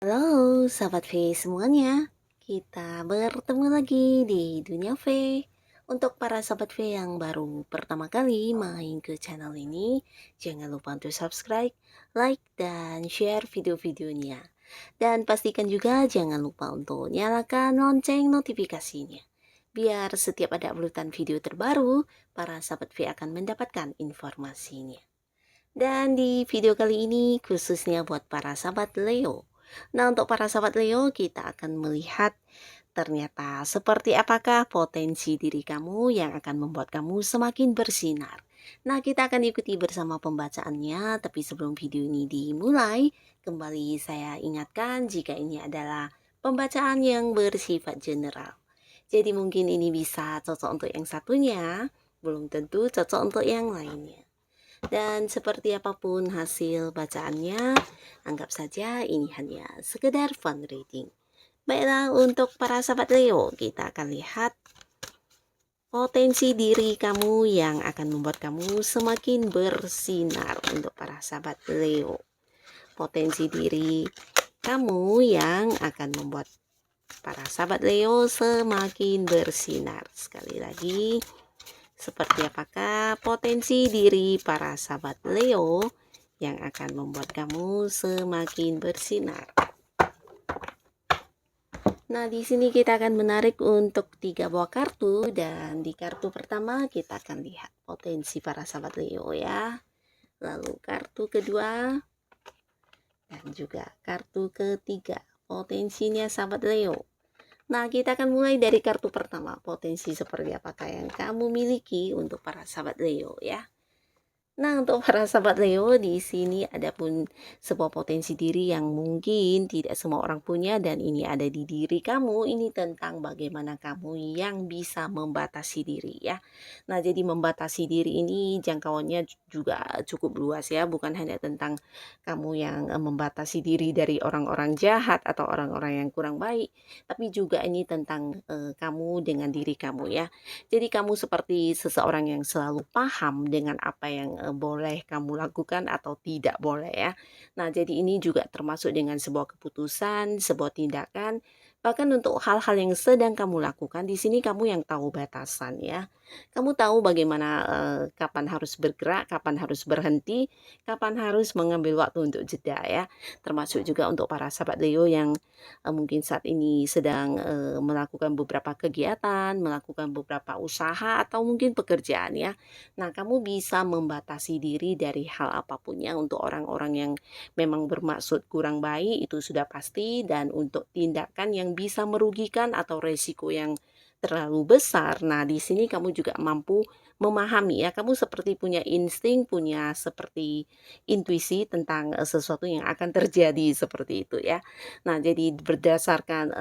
Halo, sahabat V semuanya. Kita bertemu lagi di Dunia V. Untuk para sahabat V yang baru pertama kali main ke channel ini, jangan lupa untuk subscribe, like, dan share video-videonya. Dan pastikan juga jangan lupa untuk nyalakan lonceng notifikasinya. Biar setiap ada uploadan video terbaru, para sahabat V akan mendapatkan informasinya. Dan di video kali ini khususnya buat para sahabat Leo. Nah, untuk para sahabat Leo, kita akan melihat ternyata seperti apakah potensi diri kamu yang akan membuat kamu semakin bersinar. Nah, kita akan ikuti bersama pembacaannya, tapi sebelum video ini dimulai, kembali saya ingatkan jika ini adalah pembacaan yang bersifat general. Jadi mungkin ini bisa cocok untuk yang satunya, belum tentu cocok untuk yang lainnya. Dan seperti apapun hasil bacaannya, anggap saja ini hanya sekedar fun reading. Baiklah, untuk para sahabat Leo, kita akan lihat potensi diri kamu yang akan membuat kamu semakin bersinar. Untuk para sahabat Leo, potensi diri kamu yang akan membuat para sahabat Leo semakin bersinar. Sekali lagi, seperti apakah potensi diri para sahabat Leo yang akan membuat kamu semakin bersinar? Nah, di sini kita akan menarik untuk 3 buah kartu, dan di kartu pertama kita akan lihat potensi para sahabat Leo ya. Lalu kartu kedua dan juga kartu ketiga, potensinya sahabat Leo. Nah, kita akan mulai dari kartu pertama, potensi seperti apakah yang kamu miliki untuk para sahabat Leo ya. Nah, untuk para sahabat Leo, di sini ada pun sebuah potensi diri yang mungkin tidak semua orang punya, dan ini ada di diri kamu. Ini tentang bagaimana kamu yang bisa membatasi diri ya. Nah, jadi membatasi diri ini jangkauannya juga cukup luas ya, bukan hanya tentang kamu yang membatasi diri dari orang-orang jahat atau orang-orang yang kurang baik, tapi juga ini tentang kamu dengan diri kamu ya. Jadi kamu seperti seseorang yang selalu paham dengan apa yang boleh kamu lakukan atau tidak boleh ya. Nah, jadi ini juga termasuk dengan sebuah keputusan, sebuah tindakan, bahkan untuk hal-hal yang sedang kamu lakukan, di sini kamu yang tahu batasan ya. Kamu tahu bagaimana kapan harus bergerak, kapan harus berhenti, kapan harus mengambil waktu untuk jeda ya. Termasuk juga untuk para sahabat Leo yang mungkin saat ini sedang melakukan beberapa kegiatan, melakukan beberapa usaha atau mungkin pekerjaan ya. Nah, kamu bisa membatasi diri dari hal apapun ya. Untuk orang-orang yang memang bermaksud kurang baik itu sudah pasti, dan untuk tindakan yang bisa merugikan atau resiko yang terlalu besar. Nah, di sini kamu juga mampu memahami ya, kamu seperti punya insting, punya seperti intuisi tentang sesuatu yang akan terjadi seperti itu ya. Nah, jadi berdasarkan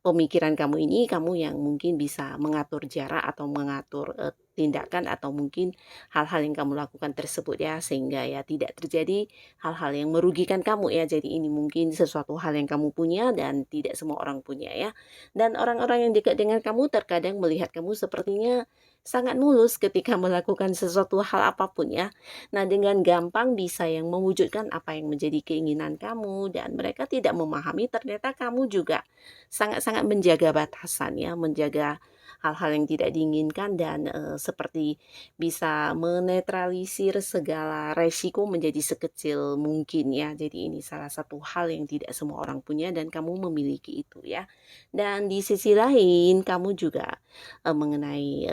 pemikiran kamu ini, kamu yang mungkin bisa mengatur jarak atau mengatur tindakan atau mungkin hal-hal yang kamu lakukan tersebut ya, sehingga ya tidak terjadi hal-hal yang merugikan kamu ya. Jadi ini mungkin sesuatu hal yang kamu punya dan tidak semua orang punya ya. Dan orang-orang yang dekat dengan kamu terkadang melihat kamu sepertinya sangat mulus ketika melakukan sesuatu hal apapun ya. Nah, dengan gampang bisa yang mewujudkan apa yang menjadi keinginan kamu, dan mereka tidak memahami ternyata kamu juga sangat-sangat menjaga batasan ya, menjaga hal-hal yang tidak diinginkan, dan seperti bisa menetralisir segala resiko menjadi sekecil mungkin ya. Jadi ini salah satu hal yang tidak semua orang punya dan kamu memiliki itu ya. Dan di sisi lain kamu juga mengenai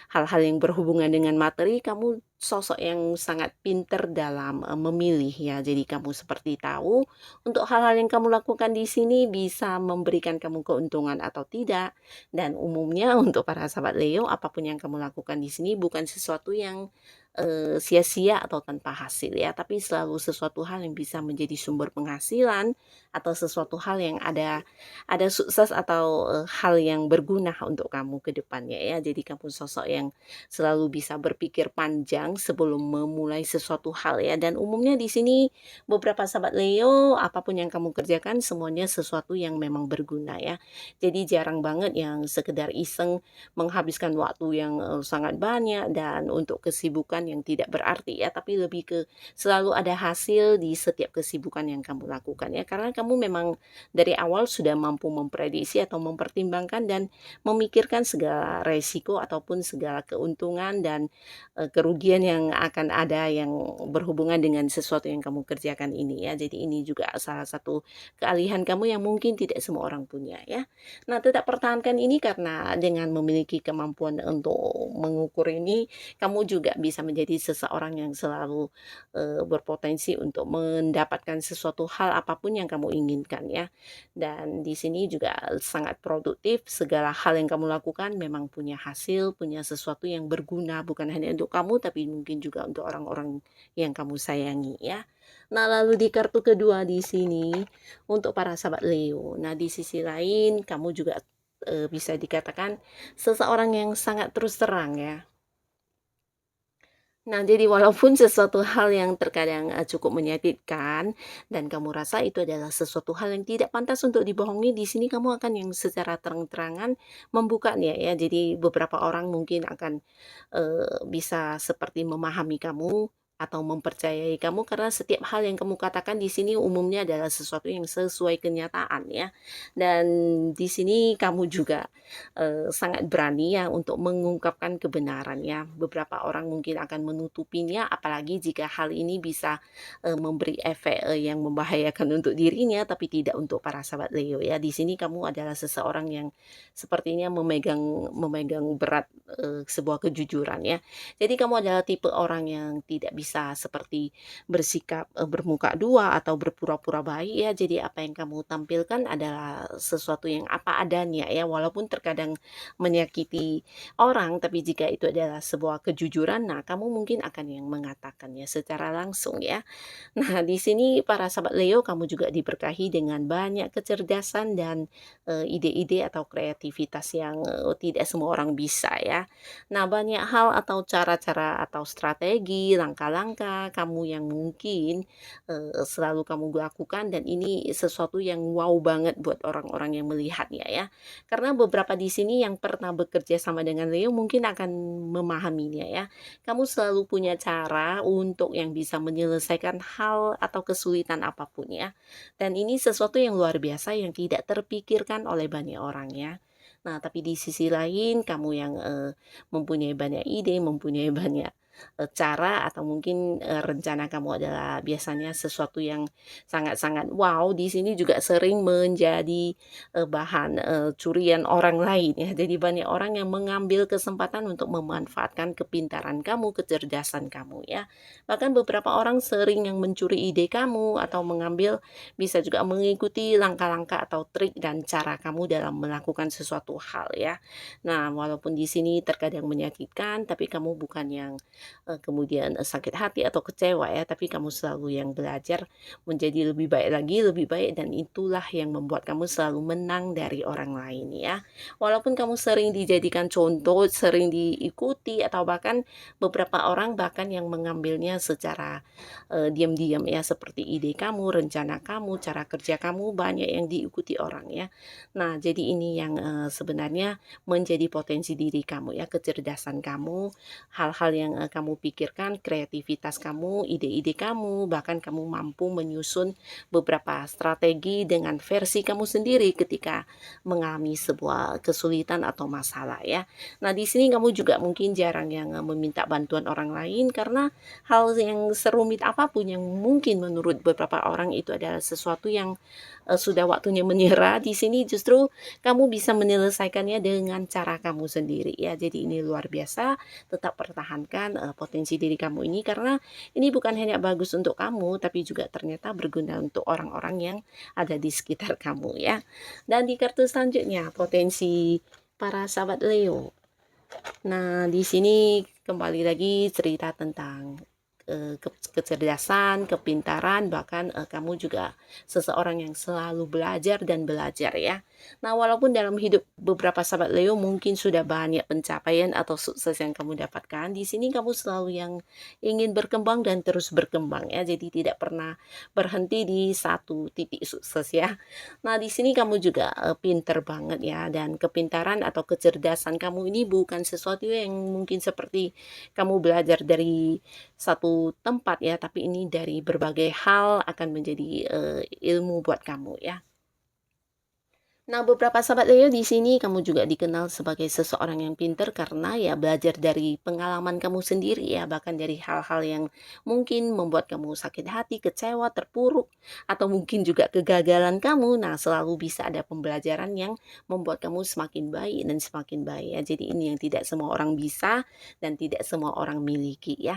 hal-hal yang berhubungan dengan materi, kamu sosok yang sangat pinter dalam memilih ya. Jadi kamu seperti tahu untuk hal-hal yang kamu lakukan di sini bisa memberikan kamu keuntungan atau tidak. Dan umumnya untuk para sahabat Leo, apapun yang kamu lakukan di sini bukan sesuatu yang sia-sia atau tanpa hasil ya, tapi selalu sesuatu hal yang bisa menjadi sumber penghasilan, atau sesuatu hal yang ada sukses atau hal yang berguna untuk kamu ke depannya ya. Jadi kamu sosok yang selalu bisa berpikir panjang sebelum memulai sesuatu hal ya. Dan umumnya di sini beberapa sahabat Leo, apapun yang kamu kerjakan semuanya sesuatu yang memang berguna ya. Jadi jarang banget yang sekedar iseng menghabiskan waktu yang sangat banyak dan untuk kesibukan yang tidak berarti ya, tapi lebih ke selalu ada hasil di setiap kesibukan yang kamu lakukan ya. Karena kamu memang dari awal sudah mampu memprediksi atau mempertimbangkan dan memikirkan segala resiko ataupun segala keuntungan dan kerugian yang akan ada yang berhubungan dengan sesuatu yang kamu kerjakan ini ya. Jadi ini juga salah satu keahlian kamu yang mungkin tidak semua orang punya ya. Nah, tetap pertahankan ini karena dengan memiliki kemampuan untuk mengukur ini, kamu juga bisa menjadi seseorang yang selalu berpotensi untuk mendapatkan sesuatu hal apapun yang kamu inginkan ya. Dan di sini juga sangat produktif, segala hal yang kamu lakukan memang punya hasil, punya sesuatu yang berguna bukan hanya untuk kamu tapi mungkin juga untuk orang-orang yang kamu sayangi ya. Nah, lalu di kartu kedua di sini untuk para sahabat Leo. Nah, di sisi lain kamu juga bisa dikatakan seseorang yang sangat terus terang ya. Nah, jadi walaupun sesuatu hal yang terkadang cukup menyakitkan dan kamu rasa itu adalah sesuatu hal yang tidak pantas untuk dibohongi, di sini kamu akan yang secara terang-terangan membukanya ya. Jadi beberapa orang mungkin akan bisa seperti memahami kamu atau mempercayai kamu karena setiap hal yang kamu katakan di sini umumnya adalah sesuatu yang sesuai kenyataan ya. Dan di sini kamu juga sangat berani ya untuk mengungkapkan kebenaran ya. Beberapa orang mungkin akan menutupinya apalagi jika hal ini bisa memberi efek yang membahayakan untuk dirinya tapi tidak untuk para sahabat Leo ya. Di sini kamu adalah seseorang yang sepertinya memegang memegang berat sebuah kejujuran ya. Jadi kamu adalah tipe orang yang tidak bisa seperti bersikap bermuka dua atau berpura-pura baik ya. Jadi apa yang kamu tampilkan adalah sesuatu yang apa adanya ya, walaupun terkadang menyakiti orang, tapi jika itu adalah sebuah kejujuran, nah kamu mungkin akan yang mengatakannya secara langsung ya. Nah, di sini para sahabat Leo, kamu juga diberkahi dengan banyak kecerdasan dan ide-ide atau kreativitas yang tidak semua orang bisa ya. Nah, banyak hal atau cara-cara atau strategi, langkah-langkah kamu yang mungkin selalu kamu lakukan dan ini sesuatu yang wow banget buat orang-orang yang melihatnya ya. Karena beberapa di sini yang pernah bekerja sama dengan Leo mungkin akan memahaminya ya. Kamu selalu punya cara untuk yang bisa menyelesaikan hal atau kesulitan apapun ya. Dan ini sesuatu yang luar biasa yang tidak terpikirkan oleh banyak orang ya. Nah, tapi di sisi lain kamu yang mempunyai banyak ide, mempunyai banyak cara atau mungkin rencana kamu adalah biasanya sesuatu yang sangat-sangat wow, di sini juga sering menjadi bahan curian orang lain ya. Jadi banyak orang yang mengambil kesempatan untuk memanfaatkan kepintaran kamu, kecerdasan kamu ya. Bahkan beberapa orang sering yang mencuri ide kamu atau mengambil bisa juga mengikuti langkah-langkah atau trik dan cara kamu dalam melakukan sesuatu hal ya. Nah, walaupun di sini terkadang menyakitkan, tapi kamu bukan yang kemudian sakit hati atau kecewa ya, tapi kamu selalu yang belajar menjadi lebih baik lagi, lebih baik dan itulah yang membuat kamu selalu menang dari orang lain ya. Walaupun kamu sering dijadikan contoh, sering diikuti atau bahkan beberapa orang bahkan yang mengambilnya secara diam-diam ya seperti ide kamu, rencana kamu, cara kerja kamu banyak yang diikuti orang ya. Nah, jadi ini yang sebenarnya menjadi potensi diri kamu ya, kecerdasan kamu, hal-hal yang kamu pikirkan, kreativitas kamu, ide-ide kamu, bahkan kamu mampu menyusun beberapa strategi dengan versi kamu sendiri ketika mengalami sebuah kesulitan atau masalah ya. Nah, di sini kamu juga mungkin jarang yang meminta bantuan orang lain karena hal yang serumit apapun yang mungkin menurut beberapa orang itu adalah sesuatu yang sudah waktunya menyerah, di sini justru kamu bisa menyelesaikannya dengan cara kamu sendiri ya. Jadi ini luar biasa, tetap pertahankan potensi diri kamu ini karena ini bukan hanya bagus untuk kamu tapi juga ternyata berguna untuk orang-orang yang ada di sekitar kamu ya. Dan di kartu selanjutnya potensi para sahabat Leo. Nah, di sini kembali lagi cerita tentang kecerdasan, kepintaran, bahkan kamu juga seseorang yang selalu belajar dan belajar ya. Nah, walaupun dalam hidup beberapa sahabat Leo mungkin sudah banyak pencapaian atau sukses yang kamu dapatkan, di sini kamu selalu yang ingin berkembang dan terus berkembang ya. Jadi tidak pernah berhenti di satu titik sukses ya. Nah, di sini kamu juga pinter banget ya, dan kepintaran atau kecerdasan kamu ini bukan sesuatu yang mungkin seperti kamu belajar dari satu tempat ya, tapi ini dari berbagai hal akan menjadi ilmu buat kamu ya. Nah, beberapa sahabat Leo di sini kamu juga dikenal sebagai seseorang yang pinter karena ya belajar dari pengalaman kamu sendiri ya, bahkan dari hal-hal yang mungkin membuat kamu sakit hati, kecewa, terpuruk, atau mungkin juga kegagalan kamu. Nah, selalu bisa ada pembelajaran yang membuat kamu semakin baik dan semakin baik ya. Jadi ini yang tidak semua orang bisa dan tidak semua orang miliki ya.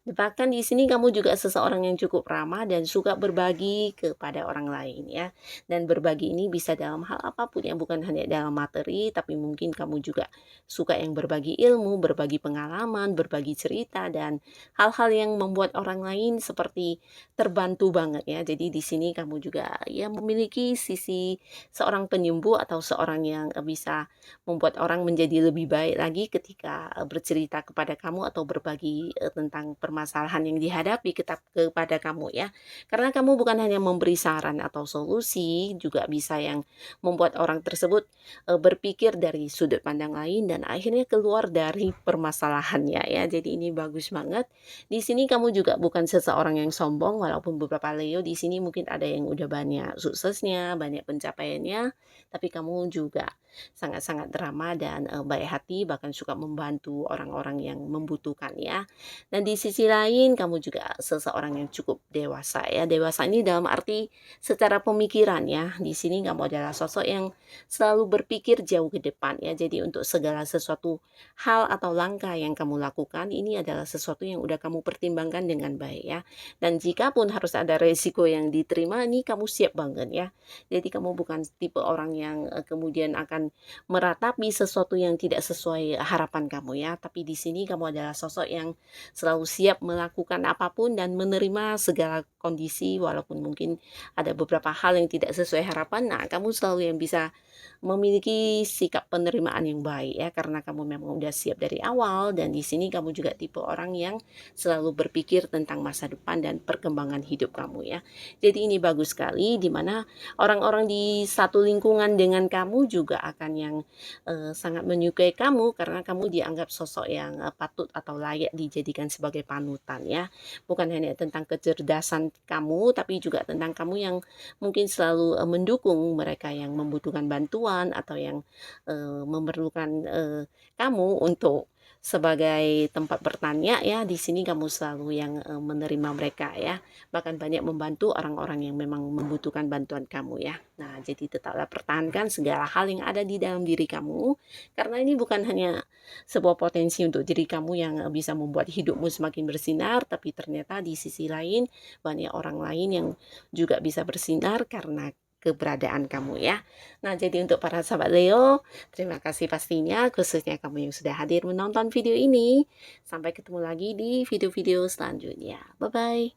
Bahkan di sini kamu juga seseorang yang cukup ramah dan suka berbagi kepada orang lain ya. Dan berbagi ini bisa dalam hal apapun ya, bukan hanya dalam materi, tapi mungkin kamu juga suka yang berbagi ilmu, berbagi pengalaman, berbagi cerita, dan hal-hal yang membuat orang lain seperti terbantu banget ya. Jadi di sini kamu juga ya memiliki sisi seorang penyembuh atau seorang yang bisa membuat orang menjadi lebih baik lagi ketika bercerita kepada kamu atau berbagi tentang permasalahan yang dihadapi kepada kamu ya. Karena kamu bukan hanya memberi saran atau solusi, juga bisa yang membuat orang tersebut berpikir dari sudut pandang lain dan akhirnya keluar dari permasalahannya ya. Jadi ini bagus banget. Di sini kamu juga bukan seseorang yang sombong, walaupun beberapa Leo di sini mungkin ada yang udah banyak suksesnya, banyak pencapaiannya, tapi kamu juga sangat-sangat ramah dan baik hati, bahkan suka membantu orang-orang yang membutuhkan ya. Dan di sisi lain kamu juga seseorang yang cukup dewasa ya. Dewasa ini dalam arti secara pemikiran ya. Di sini kamu adalah sosok yang selalu berpikir jauh ke depan ya. Jadi untuk segala sesuatu hal atau langkah yang kamu lakukan, ini adalah sesuatu yang udah kamu pertimbangkan dengan baik ya. Dan jika pun harus ada resiko yang diterima, ini kamu siap banget ya. Jadi kamu bukan tipe orang yang kemudian akan meratapi sesuatu yang tidak sesuai harapan kamu ya. Tapi di sini kamu adalah sosok yang selalu siap melakukan apapun dan menerima segala kondisi, walaupun mungkin ada beberapa hal yang tidak sesuai harapan. Nah, kamu selalu yang bisa memiliki sikap penerimaan yang baik ya, karena kamu memang udah siap dari awal. Dan di sini kamu juga tipe orang yang selalu berpikir tentang masa depan dan perkembangan hidup kamu ya. Jadi ini bagus sekali, dimana orang-orang di satu lingkungan dengan kamu juga akan yang sangat menyukai kamu karena kamu dianggap sosok yang patut atau layak dijadikan sebagai panutan ya. Bukan hanya tentang kecerdasan kamu, tapi juga tentang kamu yang mungkin selalu mendukung mereka yang membutuhkan bantuan atau yang memerlukan kamu untuk sebagai tempat bertanya ya. Di sini kamu selalu yang menerima mereka ya, bahkan banyak membantu orang-orang yang memang membutuhkan bantuan kamu ya. Nah, jadi tetaplah pertahankan segala hal yang ada di dalam diri kamu, karena ini bukan hanya sebuah potensi untuk diri kamu yang bisa membuat hidupmu semakin bersinar, tapi ternyata di sisi lain banyak orang lain yang juga bisa bersinar karena keberadaan kamu ya. Nah, jadi untuk para sahabat Leo, terima kasih pastinya, khususnya kamu yang sudah hadir menonton video ini. Sampai ketemu lagi di video-video selanjutnya. Bye-bye.